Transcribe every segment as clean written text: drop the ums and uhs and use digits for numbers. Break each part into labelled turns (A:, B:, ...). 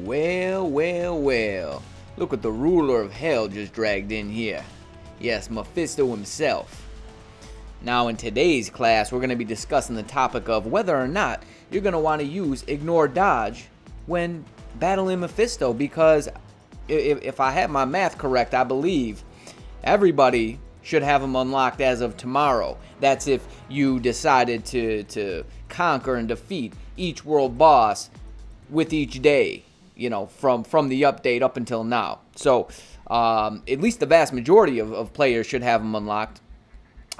A: Well, well, well. Look what the ruler of hell just dragged in here. Yes, Mephisto himself. Now in today's class, we're going to be discussing the topic of whether or not you're going to want to use Ignore Dodge when battling Mephisto, because if I have my math correct, I believe everybody should have them unlocked as of tomorrow. That's if you decided to conquer and defeat each world boss with each day, you know, from the update up until now. So at least the vast majority of players should have them unlocked.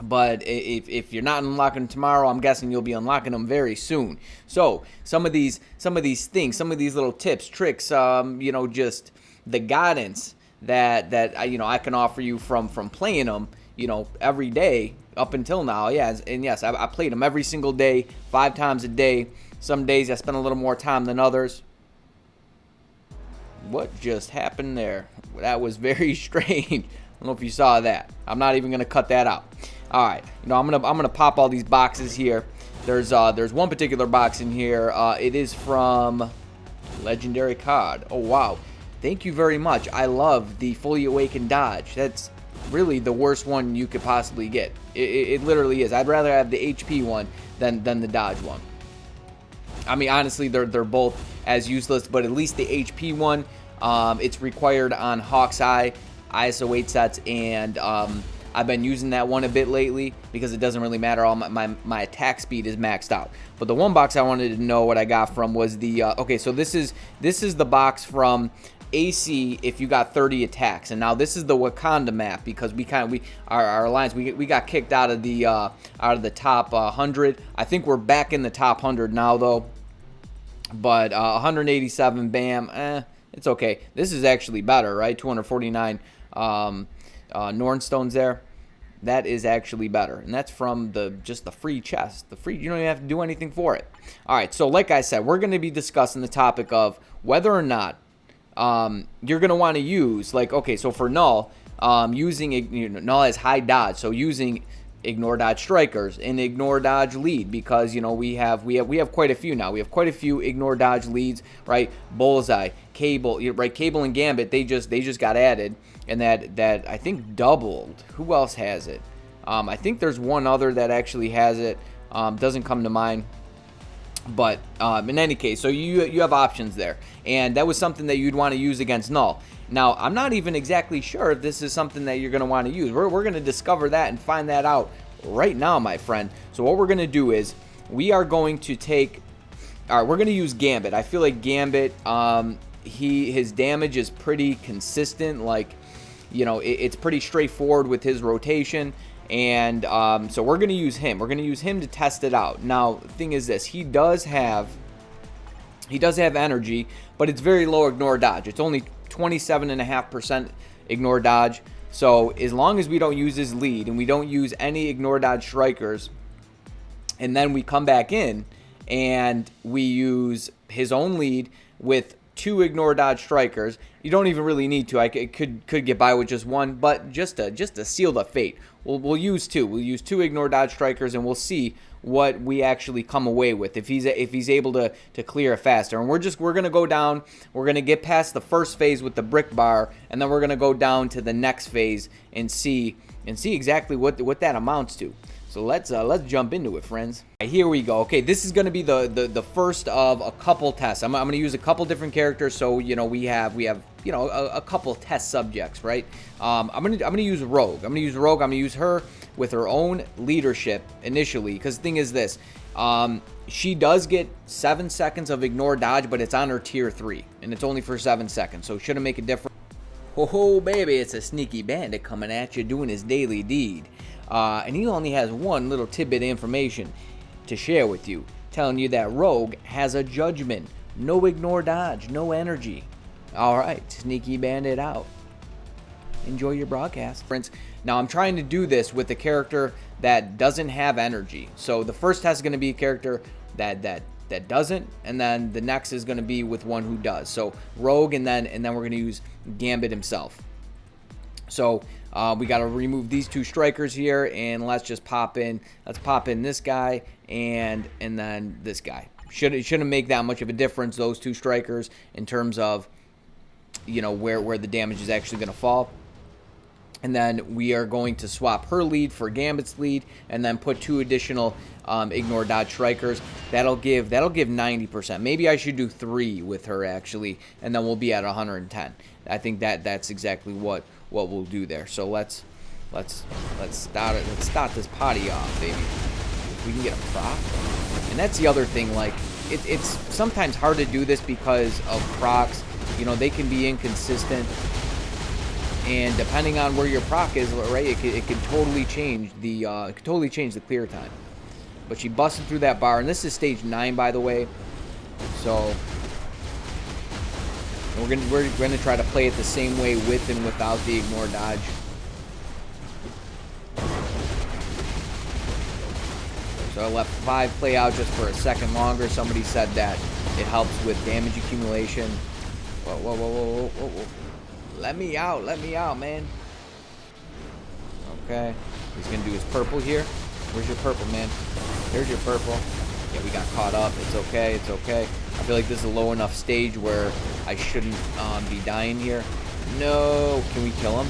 A: But if you're not unlocking them tomorrow, I'm guessing you'll be unlocking them very soon. So some of these things, some of these little tips, tricks, you know, just the guidance that I can offer you from playing them, you know, every day up until now. Yeah, and yes, I played them every single day, 5 times a day. Some days I spent a little more time than others. What just happened there? That was very strange. I don't know if you saw that. I'm not even gonna cut that out. All right, you know, I'm gonna pop all these boxes here. There's one particular box in here. It is from Legendary Card. Oh wow, thank you very much. I love the Fully Awakened Dodge. That's really the worst one you could possibly get. It literally is. I'd rather have the HP one than the Dodge one. I mean, honestly, they're both as useless, but at least the HP one, it's required on Hawk's Eye, ISO 8 sets, and I've been using that one a bit lately because it doesn't really matter. All my attack speed is maxed out. But the one box I wanted to know what I got from was the okay. So this is the box from AC if you got 30 attacks, and now this is the Wakanda map because our alliance we got kicked out of the top 100. I think we're back in the top 100 now though. But 187, bam, it's okay. This is actually better, right? 249 Norn stones there. That is actually better, and that's from just the free chest. The free, you don't even have to do anything for it. All right, so like I said, we're going to be discussing the topic of whether or not you're going to want to use, like, okay, so for Null, using Null has high dodge, so using Ignore Dodge Strikers and Ignore Dodge Lead, because you know we have quite a few now. We have quite a few Ignore Dodge leads, right? Bullseye, Cable, right? Cable and Gambit, they just got added, and that I think doubled. Who else has it? I think there's one other that actually has it. Doesn't come to mind. But in any case, so you have options there, and that was something that you'd want to use against Null. Now, I'm not even exactly sure if this is something that you're going to want to use. We're going to discover that and find that out right now, my friend. So what we're going to do is we are going to take, all right, we're going to use Gambit. I feel like Gambit, his damage is pretty consistent. Like, you know, it's pretty straightforward with his rotation. And so we're going to use him. We're going to use him to test it out. Now, the thing is this. He does have energy, but it's very low Ignore Dodge. It's only 27.5% Ignore Dodge. So as long as we don't use his lead and we don't use any Ignore Dodge Strikers, and then we come back in and we use his own lead with 2 Ignore Dodge Strikers, you don't even really need to. I could get by with just one, but just to seal the fate, we'll use 2. We'll use 2 Ignore Dodge Strikers, and we'll see what we actually come away with if he's able to clear it faster. And we're gonna go down. We're gonna get past the first phase with the brick bar, and then we're gonna go down to the next phase and see exactly what that amounts to. So let's jump into it, friends. Right, here we go. Okay, this is going to be the first of a couple tests. I'm going to use a couple different characters, so you know we have you know a couple test subjects, right? I'm going to use Rogue. I'm going to use her with her own leadership initially, because the thing is this, she does get 7 seconds of Ignore Dodge, but it's on her tier 3, and it's only for 7 seconds, so it shouldn't make a difference. Oh baby, it's a sneaky bandit coming at you doing his daily deed. And he only has one little tidbit of information to share with you, telling you that Rogue has a judgment. No Ignore Dodge, no energy. Alright, sneaky bandit out. Enjoy your broadcast, friends. Now I'm trying to do this with a character that doesn't have energy. So the first test is going to be a character that doesn't, and then the next is going to be with one who does. So Rogue, and then we're going to use Gambit himself. So we got to remove these 2 strikers here, and let's just pop in. Let's pop in this guy and then this guy. shouldn't make that much of a difference, those two strikers, in terms of, you know, where the damage is actually going to fall. And then we are going to swap her lead for Gambit's lead, and then put 2 additional ignore dodge strikers. That'll give 90%. Maybe I should do 3 with her actually, and then we'll be at 110. I think that's exactly what we'll do there. So let's start it. Let's start this party off, baby. If we can get a proc. And that's the other thing. Like it's sometimes hard to do this because of procs. You know, they can be inconsistent. And depending on where your proc is, right, it can totally change the clear time. But she busted through that bar, and this is stage 9, by the way. So we're gonna try to play it the same way with and without the ignore dodge. So I let 5 play out just for a second longer. Somebody said that it helps with damage accumulation. Whoa, whoa, whoa, whoa, whoa, whoa. Let me out, man. Okay. He's going to do his purple here. Where's your purple, man? There's your purple. Yeah, we got caught up. It's okay, it's okay. I feel like this is a low enough stage where I shouldn't be dying here. No. Can we kill him?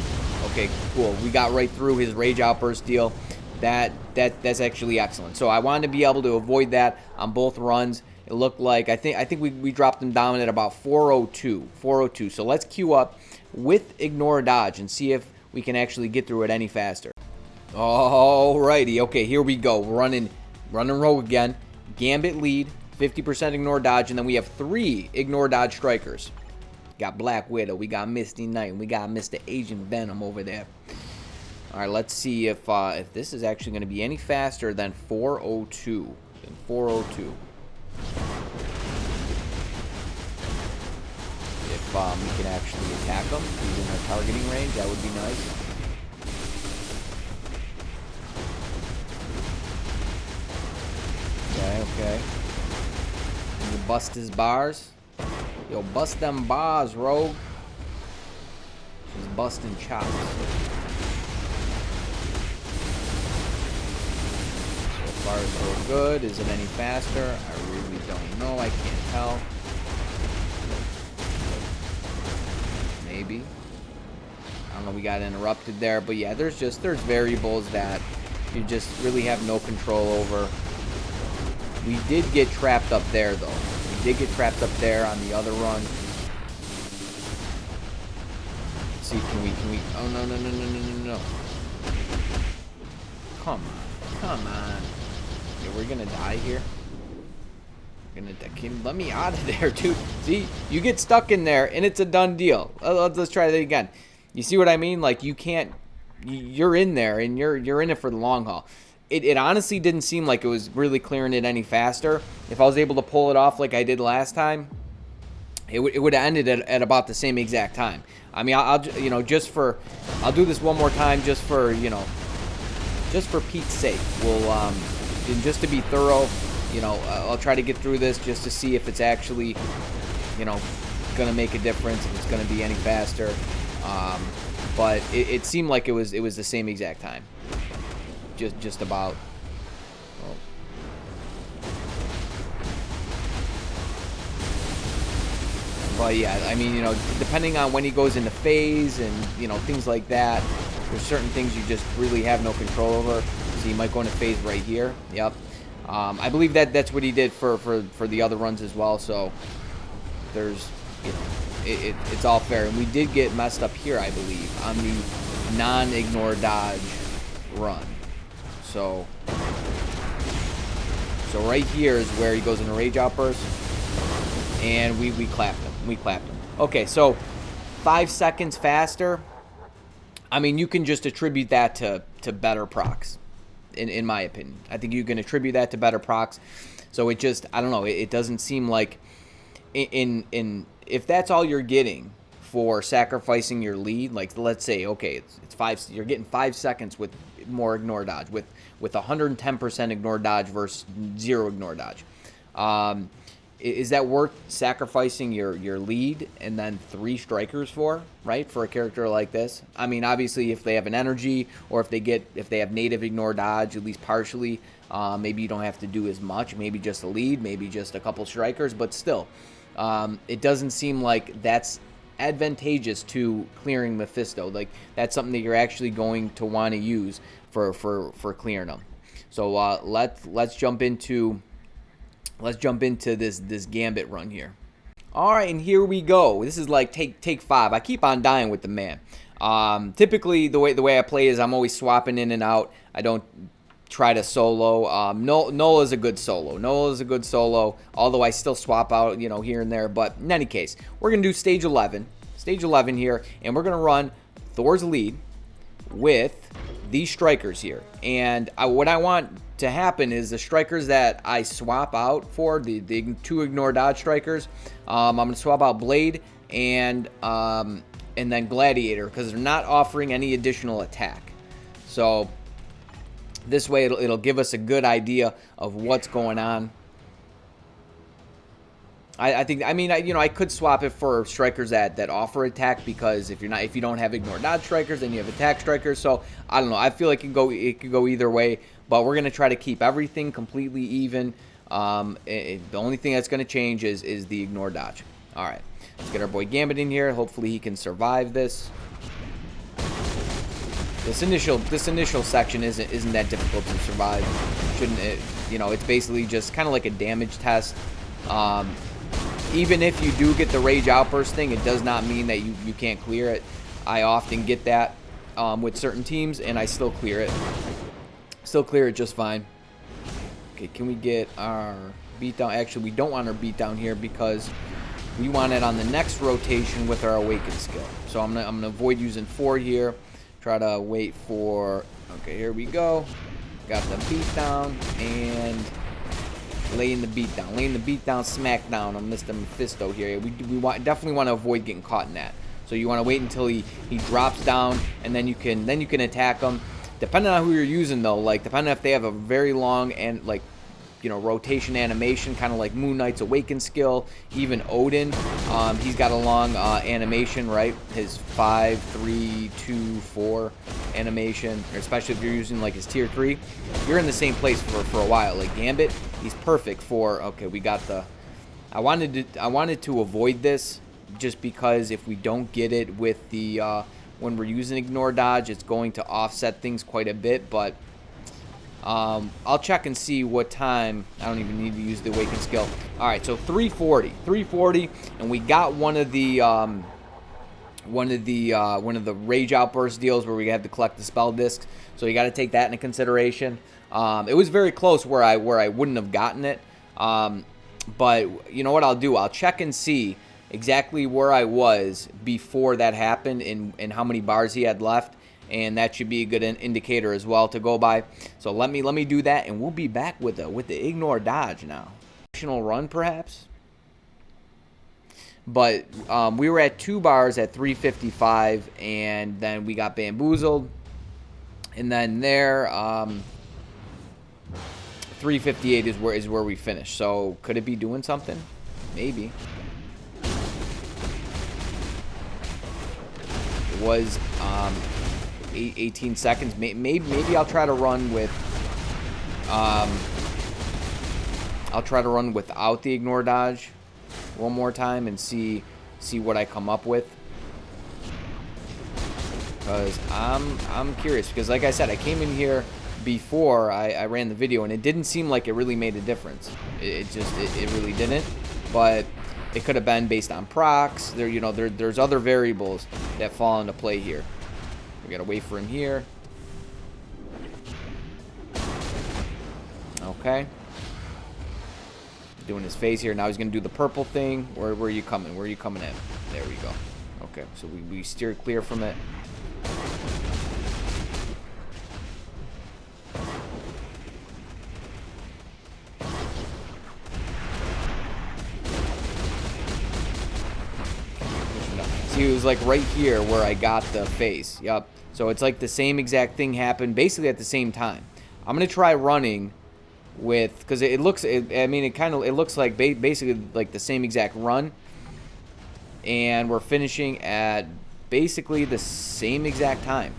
A: Okay, cool. We got right through his rage outburst deal. That's actually excellent. So I wanted to be able to avoid that on both runs. It looked like I think we dropped them down at about 402. So let's queue up with ignore dodge and see if we can actually get through it any faster. Alrighty, okay, here we go. Running rogue again. Gambit lead, 50% ignore dodge, and then we have 3 ignore dodge strikers. Got Black Widow, we got Misty Knight, and we got Mr. Agent Venom over there. All right, let's see if this is actually going to be any faster than 402. If we can actually attack them using our targeting range, that would be nice. Okay. And you bust his bars. Yo, bust them bars, rogue. She's busting chops. So far so good. Is it any faster? I really don't know. I can't tell. Maybe. I don't know. We got interrupted there, but yeah, there's variables that you just really have no control over. We did get trapped up there, though. We did get trapped up there on the other run. Let's see, can we? Oh no! Come on! Yeah, we're gonna die here. Let me out of there, dude. See, you get stuck in there, and it's a done deal. Let's try that again. You see what I mean? Like, you can't. You're in there, and you're in it for the long haul. It honestly didn't seem like it was really clearing it any faster. If I was able to pull it off like I did last time, it would have ended at about the same exact time. I mean, I'll do this one more time just for Pete's sake. We'll and just to be thorough, I'll try to get through this just to see if it's actually, gonna make a difference, if it's gonna be any faster. But it seemed like it was the same exact time. Just about. Well. But yeah, I mean, depending on when he goes into phase and things like that, there's certain things you just really have no control over. So you might go into phase right here. Yep. I believe that's what he did for the other runs as well. So there's it's all fair. And we did get messed up here, I believe, on the non-ignore dodge run. So right here is where he goes into rage outburst, and we clapped him. Okay, so 5 seconds faster. I mean, you can just attribute that to better procs, in my opinion. I think you can attribute that to better procs. So it just, I don't know. It doesn't seem like if that's all you're getting for sacrificing your lead, like let's say, okay, it's 5. You're getting 5 seconds with more ignore dodge, with 110% ignore dodge versus 0 ignore dodge. is that worth sacrificing your lead and then 3 strikers for, right? For a character like this? I mean, obviously, if they have an energy or if they have native ignore dodge, at least partially, maybe you don't have to do as much. Maybe just a lead, maybe just a couple strikers, but still, it doesn't seem like that's advantageous to clearing Mephisto. Like, that's something that you're actually going to want to use for clearing them. So let's jump into this Gambit run here. All right, and here we go. This is like take 5. I keep on dying with the man. Typically, the way I play is I'm always swapping in and out. I don't try to solo. KNULL is a good solo. KNULL is a good solo, although I still swap out, you know, here and there. But in any case, we're going to do stage 11. Stage 11 here, and we're going to run Thor's lead with these strikers here. And what I want to happen is the strikers that I swap out for, the 2 ignore dodge strikers, I'm going to swap out Blade and then Gladiator, because they're not offering any additional attack. So this way it'll give us a good idea of what's going on. I think, I mean, you know, I could swap it for strikers that offer attack, because if you don't have ignore dodge strikers, then you have attack strikers. So I don't know. I feel like it could go either way, but we're gonna try to keep everything completely even. The only thing that's gonna change is the ignore dodge. All right, let's get our boy Gambit in here. Hopefully he can survive this. This initial section isn't that difficult to survive. Shouldn't it? You know, it's basically just kind of like a damage test. Even if you do get the rage outburst thing, it does not mean that you can't clear it. I often get that with certain teams, and I still clear it. Still clear it just fine. Okay, can we get our beatdown? Actually, we don't want our beatdown here, because we want it on the next rotation with our awaken skill. So I'm gonna avoid using 4 here. Try to wait for. Okay, here we go. Got the beatdown and laying the beatdown, smackdown on Mr. Mephisto here. We definitely want to avoid getting caught in that. So you want to wait until he drops down, and then you can attack him. Depending on who you're using though, like depending if they have a very long and like, you know, rotation animation, kind of like Moon Knight's awaken skill. Even Odin, he's got a long animation, right? His 5, 3, 2, 4 animation, or especially if you're using like his tier 3, you're in the same place for a while. Like Gambit, he's perfect for. Okay, we got the. I wanted to avoid this just because if we don't get it with the when we're using ignore dodge, it's going to offset things quite a bit, but. I'll check and see what time. I don't even need to use the awaken skill. All right, so 340, and we got one of the rage outburst deals where we have to collect the spell discs. So you got to take that into consideration. It was very close where I wouldn't have gotten it. But you know what I'll do? I'll check and see exactly where I was before that happened and how many bars he had left. And that should be a good indicator as well to go by. So let me do that, and we'll be back with the ignore dodge now. Additional run perhaps, but we were at 2 bars at 355, and then we got bamboozled, and then there 358 is where we finished. So could it be doing something? Maybe. It was 18 seconds. Maybe I'll try to run with without the ignore dodge one more time and see what I come up with, because I'm curious, because like I said, I came in here before I ran the video and it didn't seem like it really made a difference. It really didn't, but it could have been based on procs. There's other variables that fall into play here. We gotta wait for him here. Okay. Doing his phase here. Now he's gonna do the purple thing. Where are you coming? Where are you coming at? There we go. Okay, so we steer clear from it. See, it was like right here where I got the phase. Yep. So it's like the same exact thing happened basically at the same time. I'm going to try running with, because it looks, I mean, it looks like basically like the same exact run, and we're finishing at basically the same exact time,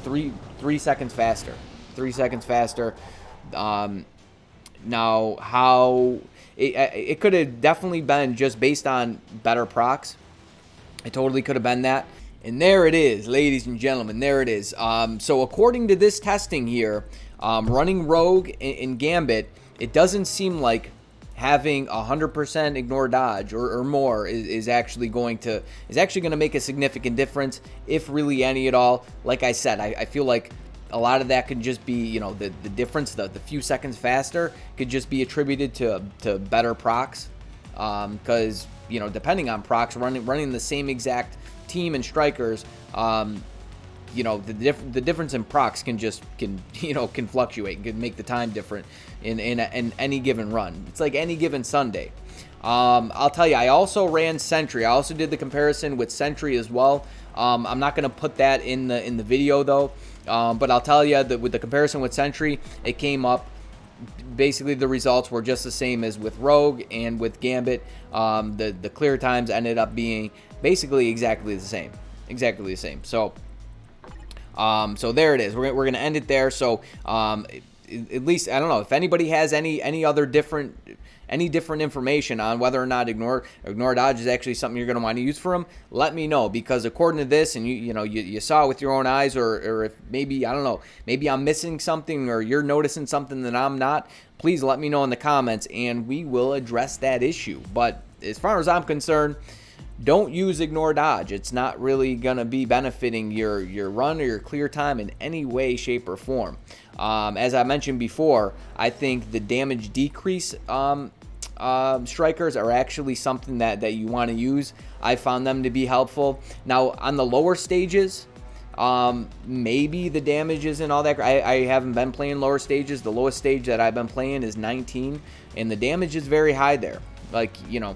A: 3 seconds faster, 3 seconds faster. Now, how it could have definitely been just based on better procs. It totally could have been that. And there it is, ladies and gentlemen, there it is. So according to this testing here, running Rogue in Gambit, it doesn't seem like having 100% ignore dodge or more is actually going to make a significant difference, if really any at all. Like I said, I feel like a lot of that could just be, you know, the difference, the few seconds faster could just be attributed to better procs, because, you know, depending on procs, running the same exact team and strikers, you know, the difference in procs can fluctuate, can make the time different in any given run. It's like any given Sunday. I'll tell you, I also ran Sentry. I also did the comparison with Sentry as well. I'm not going to put that in the video though, but I'll tell you that with the comparison with Sentry, it came up. Basically, the results were just the same as with Rogue and with Gambit. The clear times ended up being basically exactly the same. So, so there it is. We're gonna end it there. So, at least I don't know if anybody has any other different information on whether or not ignore dodge is actually something you're going to want to use for them. Let me know, because according to this, and you saw it with your own eyes, or if maybe, I don't know, maybe I'm missing something or you're noticing something that I'm not, please let me know in the comments and we will address that issue. But as far as I'm concerned, don't use ignore dodge. It's not really going to be benefiting your run or your clear time in any way, shape, or form. As I mentioned before, I think the damage decrease strikers are actually something that you want to use. I found them to be helpful. Now, on the lower stages, maybe the damage isn't all that great. I haven't been playing lower stages. The lowest stage that I've been playing is 19, and the damage is very high there. Like, you know,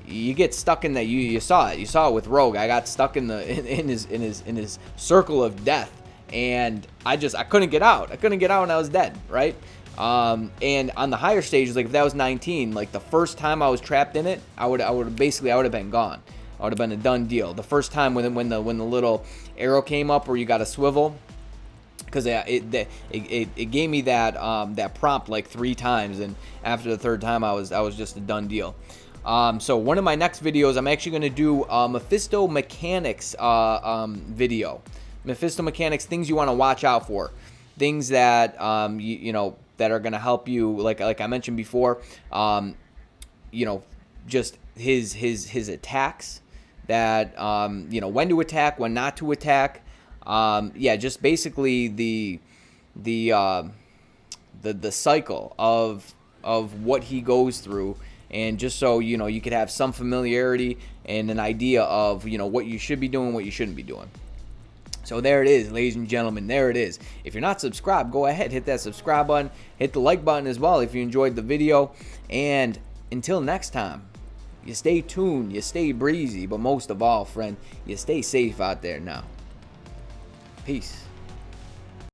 A: you get stuck in that. You saw it. You saw it with Rogue. I got stuck in his circle of death, and I couldn't get out. I couldn't get out, and I was dead. Right. And on the higher stages, like if that was 19, like the first time I was trapped in it, I would have been gone. I would have been a done deal. The first time when the little arrow came up where you got to swivel, because it gave me that prompt like 3 times, and after the 3rd time I was just a done deal. So one of my next videos, I'm actually going to do Mephisto mechanics video. Mephisto mechanics, things you want to watch out for, things that you know, that are going to help you, like I mentioned before, you know, just his attacks, that you know, when to attack, when not to attack. Yeah, just basically the cycle of what he goes through, and just so you know, you could have some familiarity and an idea of, you know, what you should be doing, what you shouldn't be doing. So there it is, ladies and gentlemen, there it is. If you're not subscribed, go ahead, hit that subscribe button, hit the like button as well if you enjoyed the video, and until next time, you stay tuned, you stay breezy, but most of all, friend, you stay safe out there now. Peace.